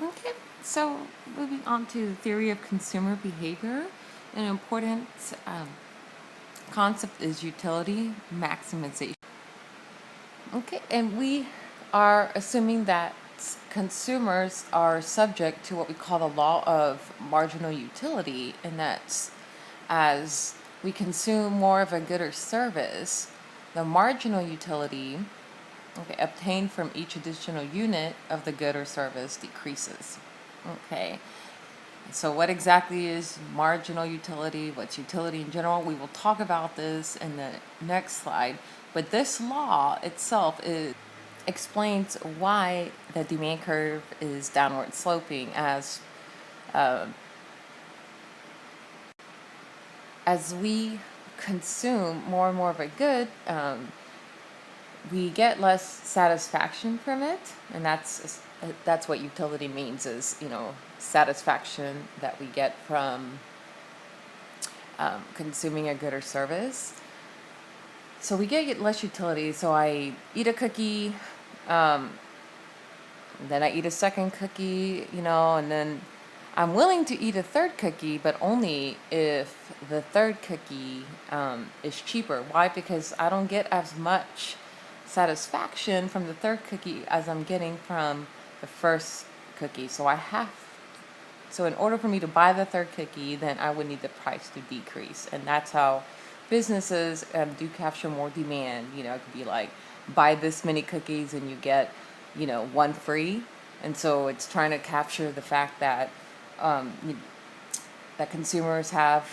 Okay, so moving on to the theory of consumer behavior, an important concept is utility maximization. Okay, and we are assuming that consumers are subject to what we call the law of marginal utility, and that's as we consume more of a good or service, the marginal utility, okay, obtained from each additional unit of the good or service decreases. Okay, so what exactly is marginal utility? What's utility in general? We will talk about this in the next slide. But this law itself explains why the demand curve is downward sloping uh, as we consume more and more of a good. We get less satisfaction from it, and that's what utility means, is satisfaction that we get from consuming a good or service. So we get less utility. So I eat a cookie, then I eat a second cookie, and then I'm willing to eat a third cookie, but only if the third cookie is cheaper. Why? Because I don't get as much satisfaction from the third cookie as I'm getting from the first cookie. So in order for me to buy the third cookie, then I would need the price to decrease. And that's how businesses do capture more demand. It could be like, buy this many cookies and you get, one free. And so it's trying to capture the fact that that consumers have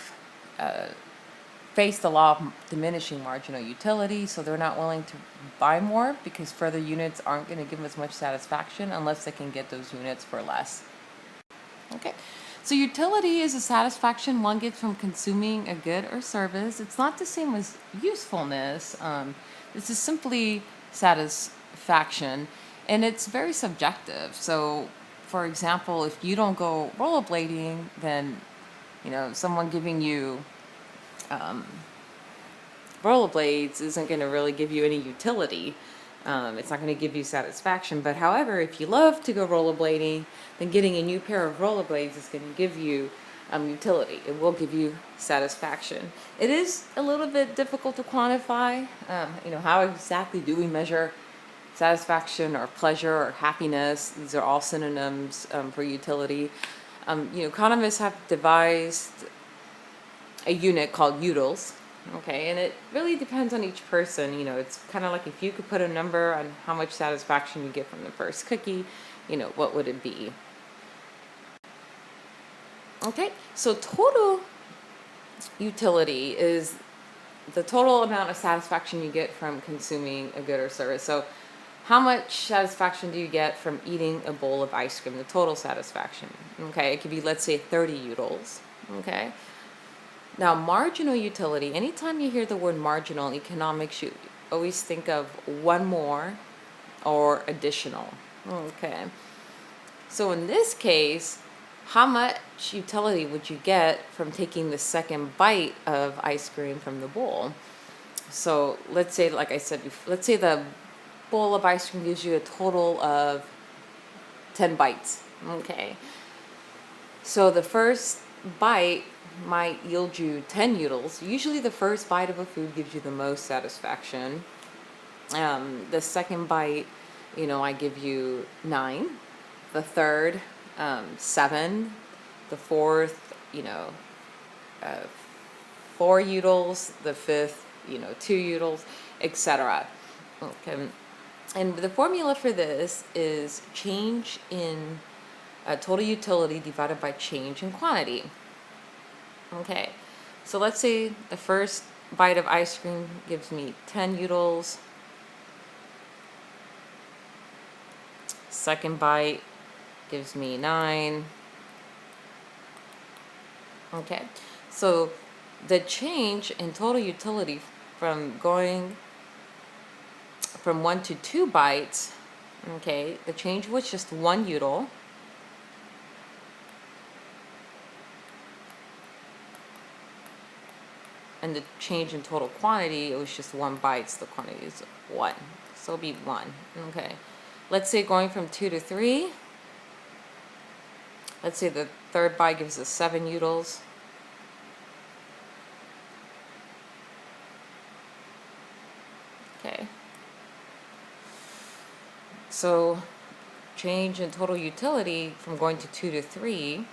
faced the law of diminishing marginal utility, so they're not willing to buy more because further units aren't going to give them as much satisfaction unless they can get those units for less. Okay, so utility is a satisfaction one gets from consuming a good or service. It's not the same as usefulness. This is simply satisfaction, and it's very subjective. So, for example, if you don't go rollerblading, then someone giving you rollerblades isn't going to really give you any utility. It's not going to give you satisfaction. But however, if you love to go rollerblading, then getting a new pair of rollerblades is going to give you utility. It will give you satisfaction. It is a little bit difficult to quantify. How exactly do we measure satisfaction or pleasure or happiness? These are all synonyms for utility. Economists have devised a unit called utils. Okay, and it really depends on each person. It's kind of like if you could put a number on how much satisfaction you get from the first cookie, what would it be? Okay, so total utility is the total amount of satisfaction you get from consuming a good or service. So how much satisfaction do you get from eating a bowl of ice cream? The total satisfaction. Okay, it could be, let's say, 30 utils. Okay. Now, marginal utility, anytime you hear the word marginal in economics, you always think of one more or additional. Okay. So in this case, how much utility would you get from taking the second bite of ice cream from the bowl? So let's say, like I said before, let's say the bowl of ice cream gives you a total of 10 bites. Okay. So the first bite might yield you 10 utils. Usually the first bite of a food gives you the most satisfaction. The second bite, I give you 9. The third, 7. The fourth, 4 utils. The fifth, 2 utils, etc. Okay. And the formula for this is change in total utility divided by change in quantity. Okay, so let's say the first bite of ice cream gives me 10 utils. Second bite gives me 9. Okay, so the change in total utility from going from 1 to 2 bites, okay, the change was just 1 util. And the change in total quantity, it was just 1 bite, so the quantity is 1. So it'll be 1. Okay. Let's say going from 2 to 3, Let's say the third buy gives us 7 utils. Okay. So change in total utility from going to 2 to 3.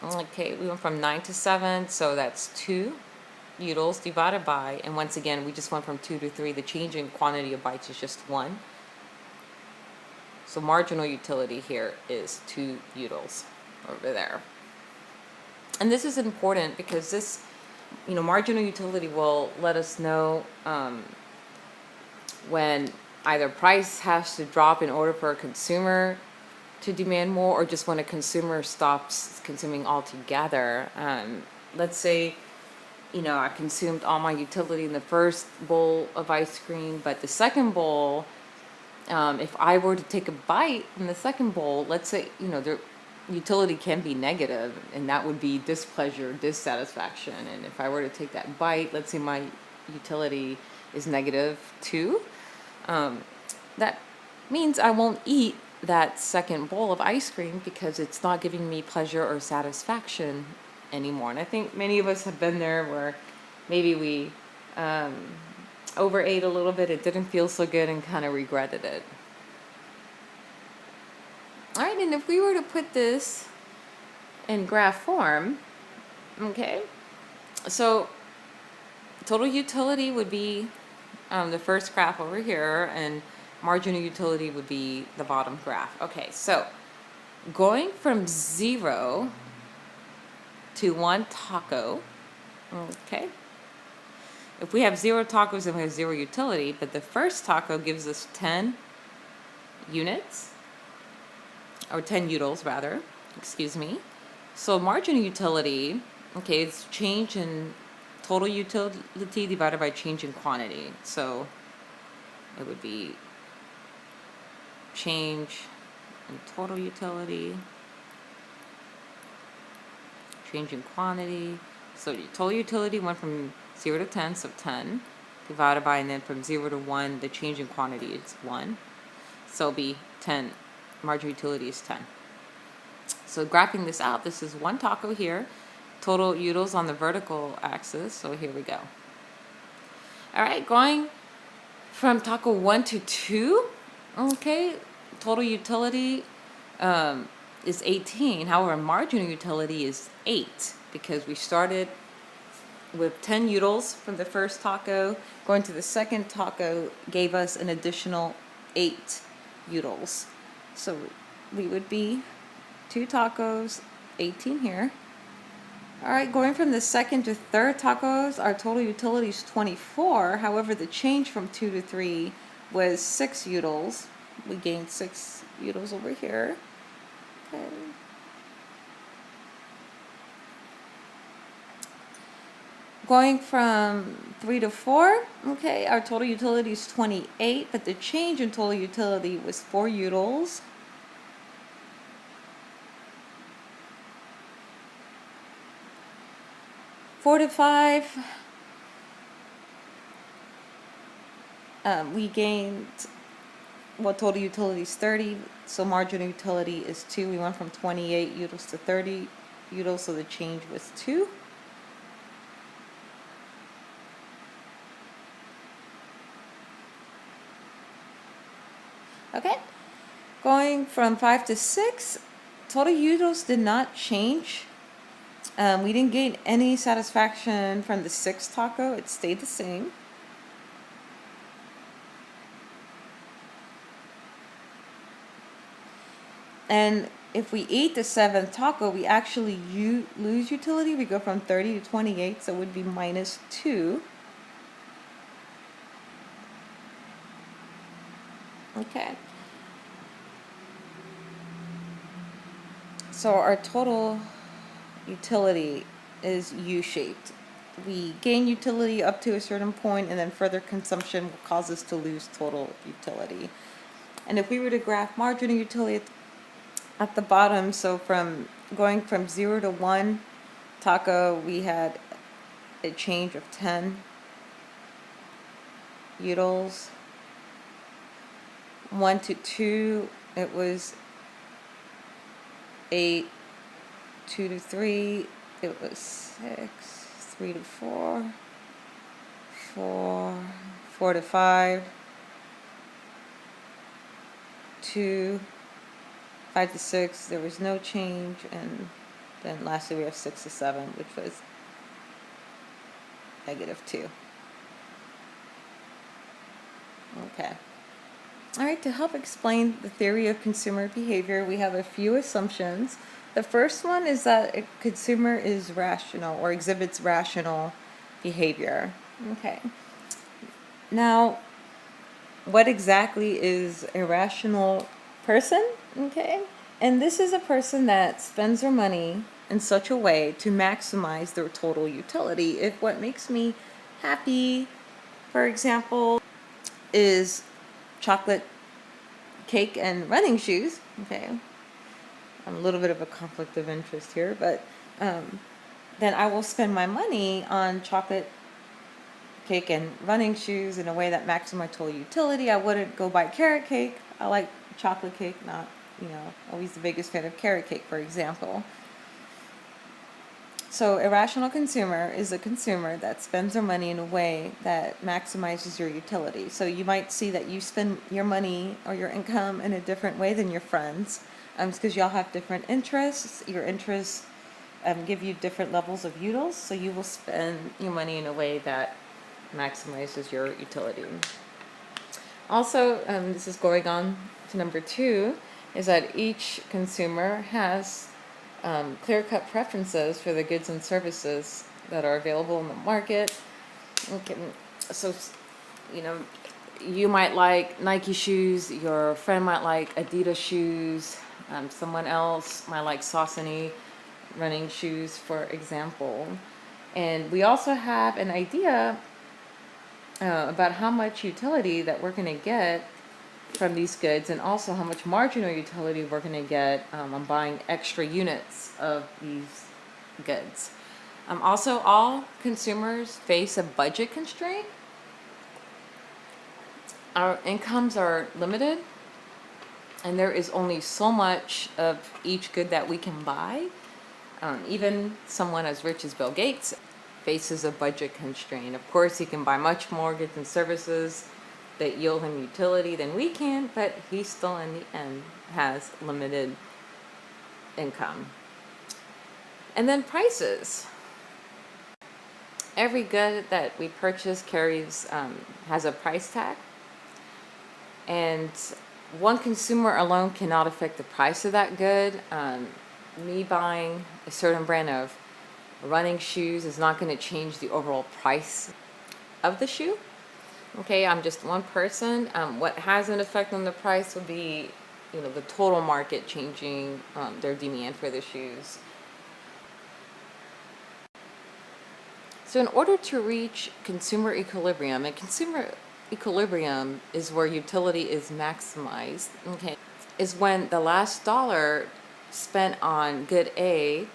Okay, we went from 9 to 7, so that's 2 utils divided by, and once again, we just went from 2 to 3. The change in quantity of bytes is just 1. So marginal utility here is 2 utils over there. And this is important because this, marginal utility will let us know when either price has to drop in order for a consumer to demand more, or just when a consumer stops consuming altogether. Let's say, I consumed all my utility in the first bowl of ice cream, but the second bowl, if I were to take a bite from the second bowl, let's say, the utility can be negative, and that would be displeasure, dissatisfaction. And if I were to take that bite, let's say my utility is -2, that means I won't eat that second bowl of ice cream because it's not giving me pleasure or satisfaction anymore. And I think many of us have been there where maybe we overate a little bit, it didn't feel so good, and kind of regretted it. All right, and if we were to put this in graph form, okay, so total utility would be the first graph over here, and marginal utility would be the bottom graph. Okay, so going from 0 to 1 taco, okay, if we have 0 tacos, then we have 0 utility, but the first taco gives us 10 units, or 10 utils rather, excuse me. So marginal utility, okay, it's change in total utility divided by change in quantity. So it would be change in total utility, change in quantity. So total utility went from 0 to 10, so 10, divided by, and then from 0 to 1, the change in quantity is 1. So it'll be 10. Marginal utility is 10. So graphing this out, this is 1 taco here, total utils on the vertical axis. So here we go. All right, going from taco 1 to 2, okay, total utility is 18. However, marginal utility is 8 because we started with 10 utils from the first taco. Going to the second taco gave us an additional 8 utils. So we would be 2 tacos, 18 here. All right, going from the second to third tacos, our total utility is 24. However, the change from 2 to 3 was 6 utils. We gained 6 utils over here. Okay. Going from 3 to 4, okay, our total utility is 28, but the change in total utility was 4 utils. Four to 5, we gained, total utility is 30, so marginal utility is 2. We went from 28 utils to 30 utils, so the change was 2. Okay, going from 5 to 6, total utils did not change. We didn't gain any satisfaction from the 6th taco. It stayed the same. And if we eat the 7th taco, we actually lose utility. We go from 30 to 28, so it would be -2. Okay. So our total utility is U-shaped. We gain utility up to a certain point, and then further consumption will cause us to lose total utility. And if we were to graph marginal utility at the bottom, so from going from 0 to 1 taco, we had a change of 10 utils. 1 to 2, it was 8, 2 to 3, it was 6, 3 to 4, 4, 4 to 5, 2, 5 to 6, there was no change, and then lastly we have 6 to 7, which was -2. Okay. All right, to help explain the theory of consumer behavior, we have a few assumptions. The first one is that a consumer is rational or exhibits rational behavior. Okay. Now, what exactly is a rational person? Okay. And this is a person that spends their money in such a way to maximize their total utility. If what makes me happy, for example, is chocolate cake and running shoes, okay, I'm a little bit of a conflict of interest here, but then I will spend my money on chocolate cake and running shoes in a way that maximizes my total utility. I wouldn't go buy carrot cake. I like chocolate cake, not, always the biggest fan of carrot cake, for example. So a rational consumer is a consumer that spends their money in a way that maximizes your utility. So you might see that you spend your money or your income in a different way than your friends, because y'all have different interests. Your interests give you different levels of utils, so you will spend your money in a way that maximizes your utility. Also, this is going on to number 2, is that each consumer has clear-cut preferences for the goods and services that are available in the market. Okay. So, you might like Nike shoes, your friend might like Adidas shoes, someone else might like Saucony running shoes, for example. And we also have an idea about how much utility that we're going to get from these goods, and also how much marginal utility we're going to get on buying extra units of these goods. Also, all consumers face a budget constraint. Our incomes are limited, and there is only so much of each good that we can buy. Even someone as rich as Bill Gates faces a budget constraint. Of course, he can buy much more goods and services that yield him utility than we can, but he still in the end has limited income. And then prices. Every good that we purchase has a price tag, and one consumer alone cannot affect the price of that good. Me buying a certain brand of running shoes is not going to change the overall price of the shoe. Okay, I'm just one person. What has an effect on the price would be, the total market changing their demand for the shoes. So in order to reach consumer equilibrium, and consumer equilibrium is where utility is maximized, okay, is when the last dollar spent on good A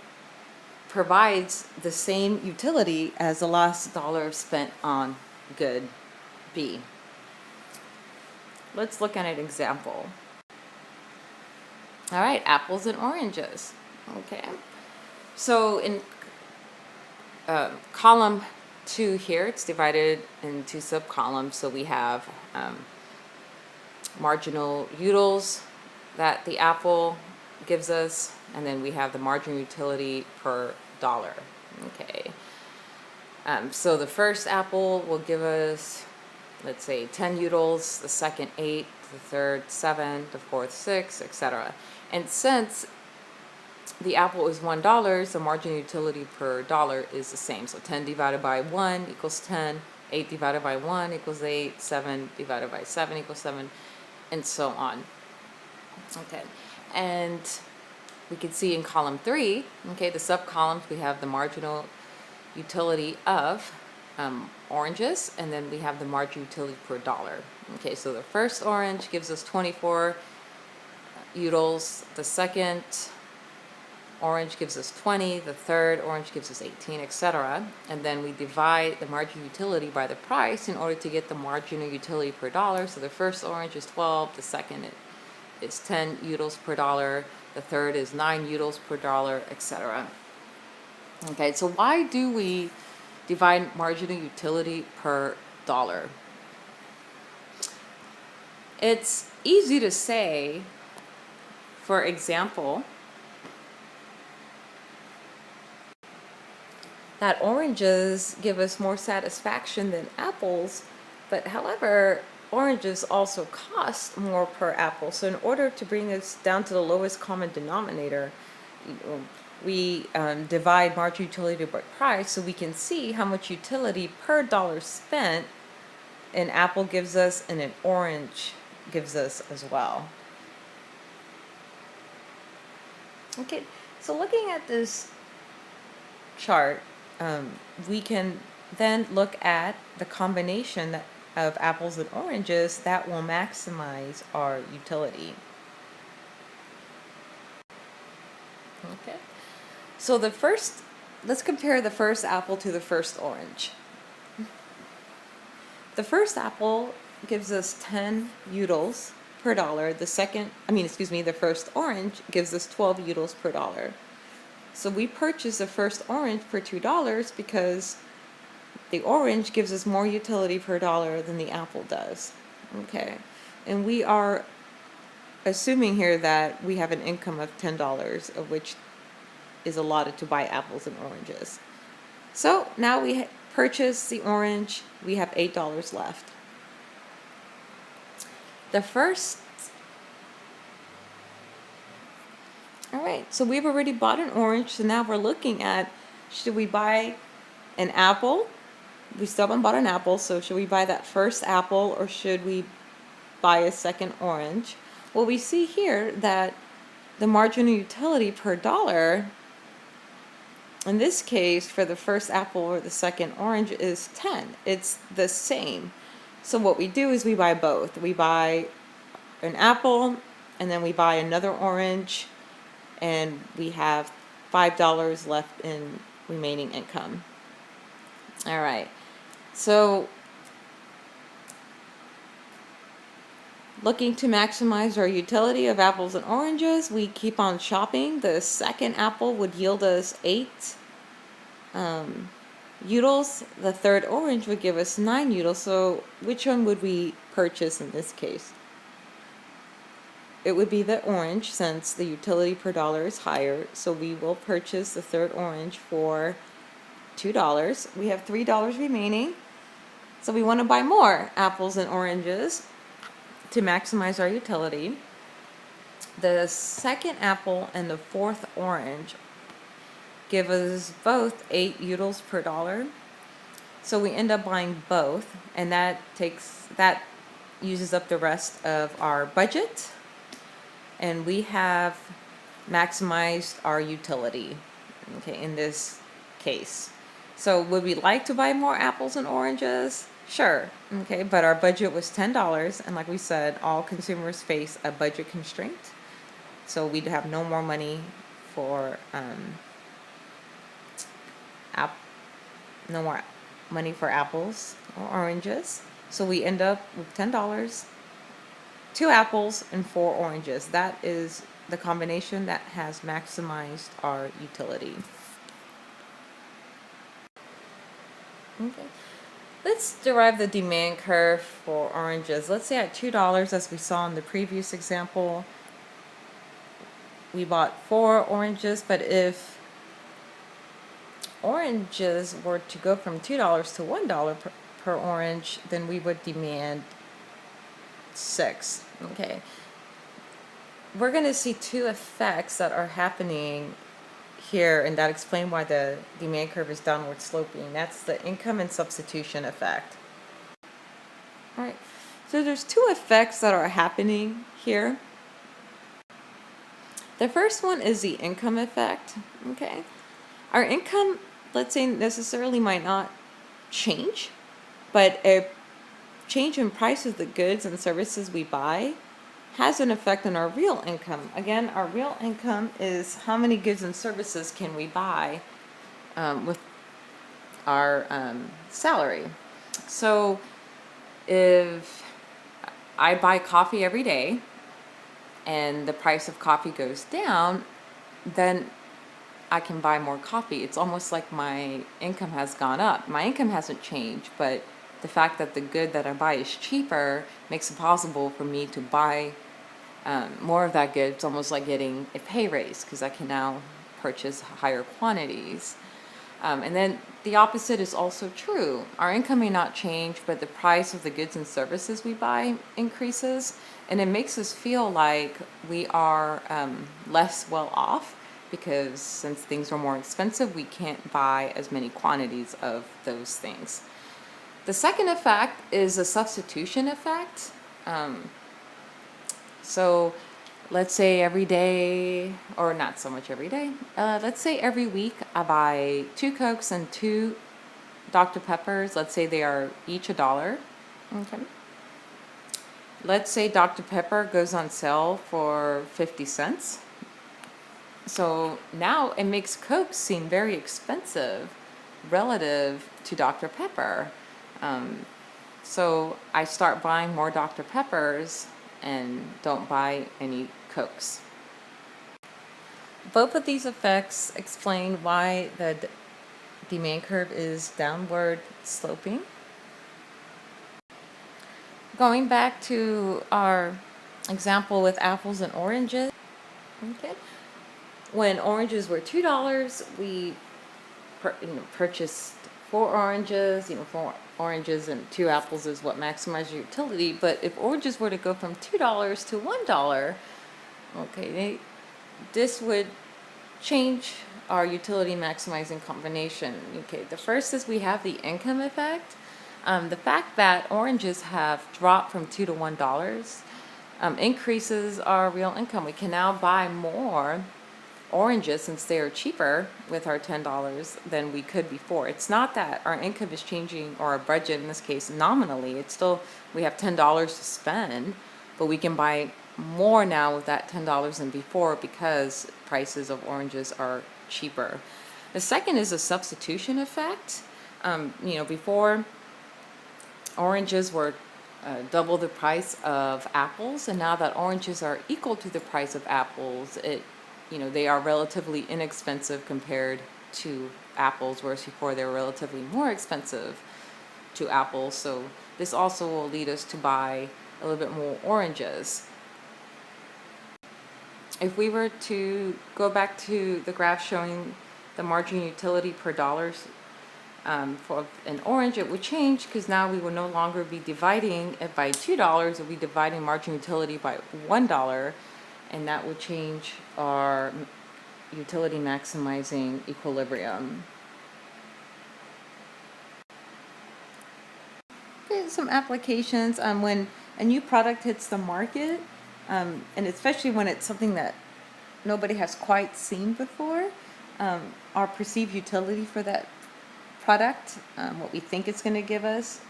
provides the same utility as the last dollar spent on good B. Let's look at an example. All right, apples and oranges. Okay, so in column 2 here, it's divided into subcolumns. So we have marginal utils that the apple gives us, and then we have the marginal utility per dollar. Okay, so the first apple will give us, let's say, 10 utils, the second 8, the third 7, the fourth 6, etc. And since the apple is $1, the marginal utility per dollar is the same. So 10 divided by 1 equals 10, 8 divided by 1 equals 8, 7 divided by 7 equals 7, and so on. Okay, and we can see in column 3, okay, the subcolumns, we have the marginal utility of oranges, and then we have the marginal utility per dollar. Okay, so the first orange gives us 24 utils, the second orange gives us 20, the third orange gives us 18, etc. And then we divide the marginal utility by the price in order to get the marginal utility per dollar. So the first orange is 12, the second is 10 utils per dollar, The third is 9 utils per dollar, etc. Okay, so why do we divide marginal utility per dollar? It's easy to say, for example, that oranges give us more satisfaction than apples, but however, oranges also cost more per apple. So in order to bring us down to the lowest common denominator, we divide marginal utility by price so we can see how much utility per dollar spent an apple gives us and an orange gives us as well. Okay, so looking at this chart, we can then look at the combination of apples and oranges that will maximize our utility. Okay, so let's compare the first apple to the first orange. The first apple gives us 10 utils per dollar. The first orange gives us 12 utils per dollar. So we purchase the first orange for $2 because the orange gives us more utility per dollar than the apple does. Okay, and we are assuming here that we have an income of $10, of which is allotted to buy apples and oranges. So now we purchase the orange, we have $8 left. Alright, so we've already bought an orange, so now we're looking at, should we buy an apple? We still haven't bought an apple, so should we buy that first apple or should we buy a second orange? Well, we see here that the marginal utility per dollar, in this case, for the first apple or the second orange is 10. It's the same. So what we do is we buy both. We buy an apple and then we buy another orange, and we have $5 left in remaining income. All right, so looking to maximize our utility of apples and oranges, we keep on shopping. The second apple would yield us 8 utils. The third orange would give us 9 utils. So which one would we purchase in this case? It would be the orange, since the utility per dollar is higher. So we will purchase the third orange for $2. We have $3 remaining. So we want to buy more apples and oranges to maximize our utility. The second apple and the fourth orange give us both 8 utils per dollar. So we end up buying both, and that uses up the rest of our budget, and we have maximized our utility, okay, in this case. So would we like to buy more apples and oranges? Sure, okay, but our budget was $10, and like we said, all consumers face a budget constraint. So we'd have no more money for apples or oranges. So we end up with $10, 2 apples and 4 oranges. That is the combination that has maximized our utility. Okay. Let's derive the demand curve for oranges. Let's say at $2, as we saw in the previous example, we bought 4 oranges, but if oranges were to go from $2 to $1 per orange, then we would demand 6. Okay, we're going to see 2 effects that are happening here, and that explain why the demand curve is downward sloping. That's the income and substitution effect. All right, so there's 2 effects that are happening here. The first one is the income effect. Okay, our income, let's say, necessarily might not change, but a change in price of the goods and services we buy has an effect on our real income. Again, our real income is how many goods and services can we buy with our salary. So if I buy coffee every day and the price of coffee goes down, then I can buy more coffee. It's almost like my income has gone up. My income hasn't changed, but the fact that the good that I buy is cheaper makes it possible for me to buy more of that good. It's almost like getting a pay raise because I can now purchase higher quantities. And then the opposite is also true. Our income may not change, but the price of the goods and services we buy increases, and it makes us feel like we are less well off because since things are more expensive, we can't buy as many quantities of those things. The second effect is a substitution effect. So let's say every day, or not so much every day, let's say every week I buy 2 Cokes and 2 Dr. Peppers. Let's say they are each $1. Okay. Let's say Dr. Pepper goes on sale for 50 cents. So now it makes Coke seem very expensive relative to Dr. Pepper. So I start buying more Dr. Peppers and don't buy any Cokes. Both of these effects explain why the demand curve is downward sloping. Going back to our example with apples and oranges, okay. When oranges were $2, we purchased 4 oranges. 4 oranges and 2 apples is what maximizes your utility. But if oranges were to go from $2 to $1, okay, this would change our utility maximizing combination. Okay, the first is we have the income effect. The fact that oranges have dropped from $2 to $1 increases our real income. We can now buy more oranges since they are cheaper with our $10 than we could before. It's not that our income is changing, or our budget in this case nominally. It's still, we have $10 to spend, but we can buy more now with that $10 than before because prices of oranges are cheaper. The second is a substitution effect. Before, oranges were double the price of apples, and now that oranges are equal to the price of apples, they are relatively inexpensive compared to apples, whereas before they were relatively more expensive to apples. So this also will lead us to buy a little bit more oranges. If we were to go back to the graph showing the margin utility per dollars for an orange, it would change because now we will no longer be dividing it by $2, we'll be dividing margin utility by $1, and that would change our utility maximizing equilibrium. Okay, some applications when a new product hits the market, and especially when it's something that nobody has quite seen before, our perceived utility for that product, what we think it's going to give us,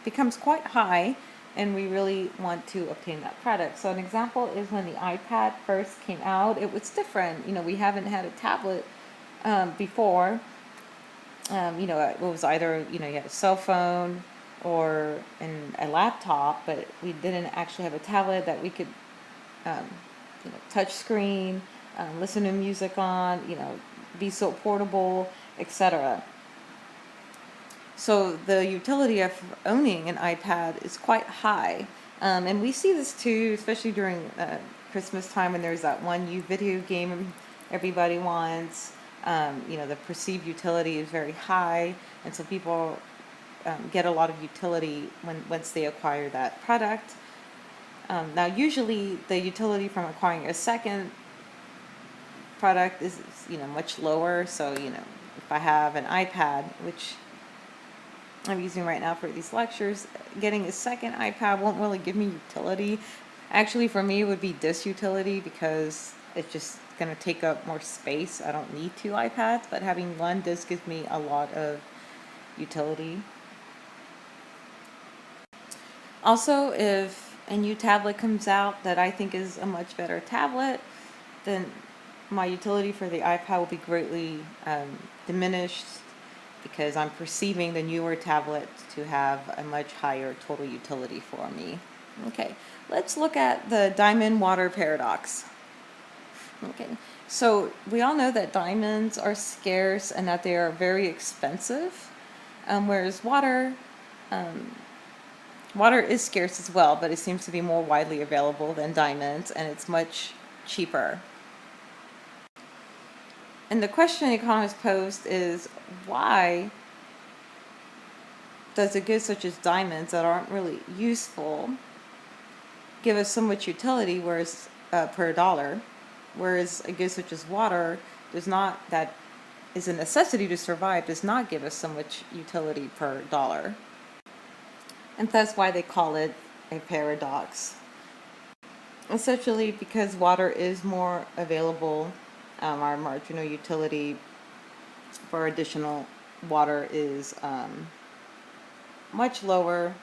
becomes quite high, and we really want to obtain that product. So an example is when the iPad first came out, it was different. We haven't had a tablet before. It was either, you had a cell phone or a laptop, but we didn't actually have a tablet that we could, touch screen, listen to music on, be so portable, etc. So the utility of owning an iPad is quite high. And we see this too, especially during Christmas time when there's that one new video game everybody wants. The perceived utility is very high, and so people get a lot of utility once they acquire that product. Now, usually the utility from acquiring a second product is much lower. So if I have an iPad, which I'm using right now for these lectures, getting a second iPad won't really give me utility. Actually, for me, it would be disutility because it's just going to take up more space. I don't need 2 iPads, but having one does give me a lot of utility. Also, if a new tablet comes out that I think is a much better tablet, then my utility for the iPad will be greatly diminished, because I'm perceiving the newer tablet to have a much higher total utility for me. Okay, let's look at the diamond water paradox. Okay, so we all know that diamonds are scarce and that they are very expensive, whereas water is scarce as well, but it seems to be more widely available than diamonds, and it's much cheaper. And the question economists posed is, why does a good such as diamonds that aren't really useful give us so much utility, whereas per dollar, whereas a good such as water does not, that is a necessity to survive, does not give us so much utility per dollar. And that's why they call it a paradox. Essentially, because water is more available, our marginal utility for additional water is much lower.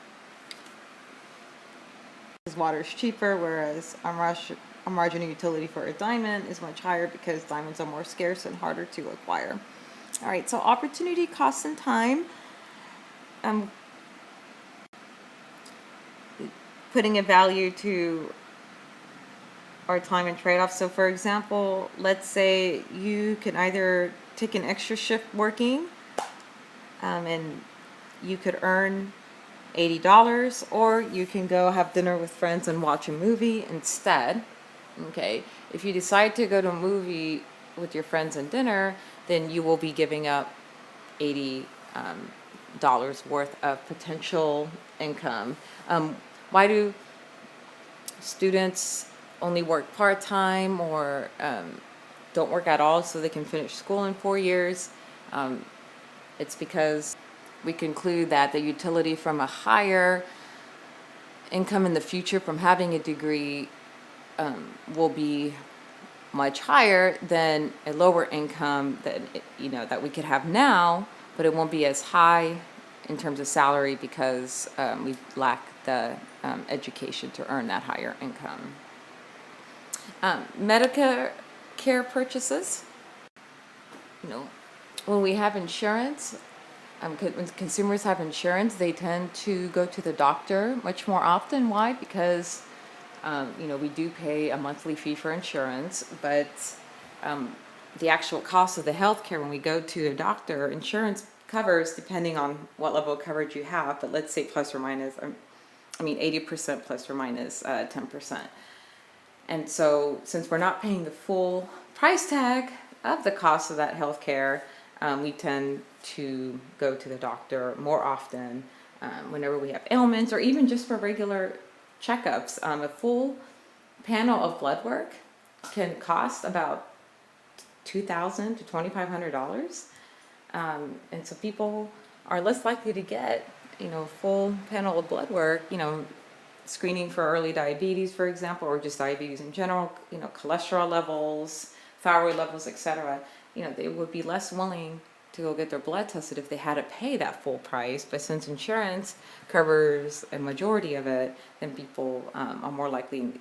Because water is cheaper, whereas our marginal utility for a diamond is much higher because diamonds are more scarce and harder to acquire. All right, so opportunity, cost, and time. Putting a value to our time and trade-off. So for example, let's say you can either take an extra shift working and you could earn $80, or you can go have dinner with friends and watch a movie instead. Okay, if you decide to go to a movie with your friends and dinner, then you will be giving up $80 worth of potential income. Why do students only work part-time or don't work at all so they can finish school in 4 years? It's because we conclude that the utility from a higher income in the future from having a degree will be much higher than a lower income that we could have now, but it won't be as high in terms of salary because we lack the education to earn that higher income. Medicare care purchases. When we have insurance, when consumers have insurance, they tend to go to the doctor much more often. Why? Because we do pay a monthly fee for insurance, but the actual cost of the health care when we go to a doctor, insurance covers depending on what level of coverage you have, but let's say plus or minus, 80% plus or minus 10%. And so since we're not paying the full price tag of the cost of that health care, we tend to go to the doctor more often whenever we have ailments or even just for regular checkups. A full panel of blood work can cost about $2,000 to $2,500. And so people are less likely to get, a full panel of blood work, screening for early diabetes, for example, or just diabetes in general, cholesterol levels, thyroid levels, etc. They would be less willing to go get their blood tested if they had to pay that full price. But since insurance covers a majority of it, then people are more likely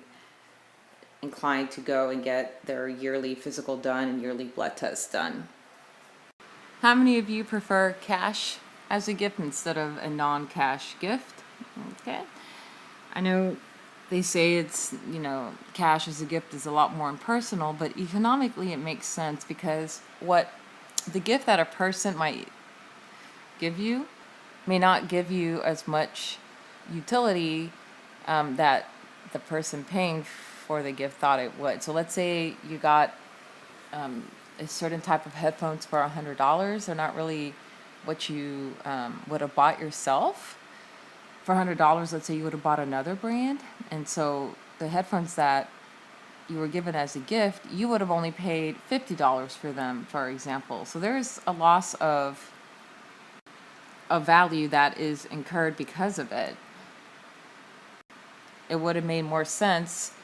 inclined to go and get their yearly physical done and yearly blood tests done. How many of you prefer cash as a gift instead of a non-cash gift? Okay. I know they say it's, cash as a gift is a lot more impersonal, but economically it makes sense because what the gift that a person might give you may not give you as much utility that the person paying for the gift thought it would. So let's say you got a certain type of headphones for $100. They're not really what you would have bought yourself. For $100, let's say you would have bought another brand, and so the headphones that you were given as a gift, you would have only paid $50 for them, for example. So there's a loss of value that is incurred because of it. It would have made more sense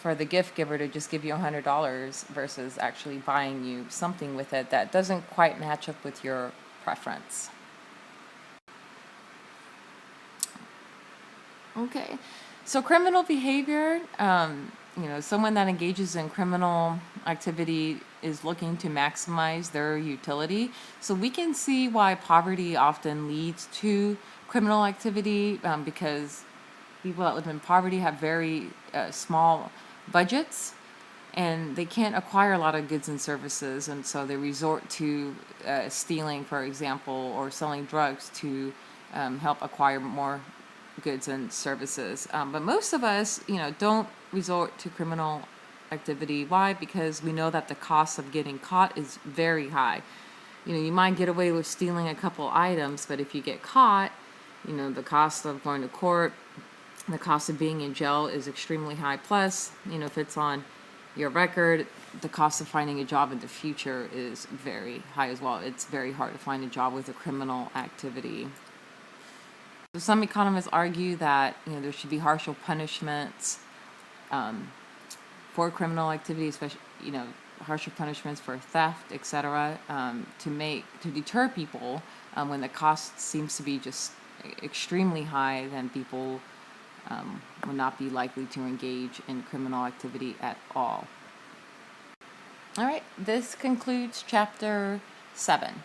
for the gift giver to just give you $100 versus actually buying you something with it that doesn't quite match up with your preference. Okay, so criminal behavior, someone that engages in criminal activity is looking to maximize their utility. So we can see why poverty often leads to criminal activity because people that live in poverty have very small budgets, and they can't acquire a lot of goods and services, and so they resort to stealing, for example, or selling drugs to help acquire more goods and services. But most of us, don't resort to criminal activity. Why? Because we know that the cost of getting caught is very high. You might get away with stealing a couple items, but if you get caught, the cost of going to court, the cost of being in jail is extremely high. Plus, if it's on your record, the cost of finding a job in the future is very high as well. It's very hard to find a job with a criminal activity. So some economists argue that there should be harsher punishments for criminal activity, especially harsher punishments for theft, etc., to deter people when the cost seems to be just extremely high. Then people will not be likely to engage in criminal activity at all. All right, this concludes chapter 7.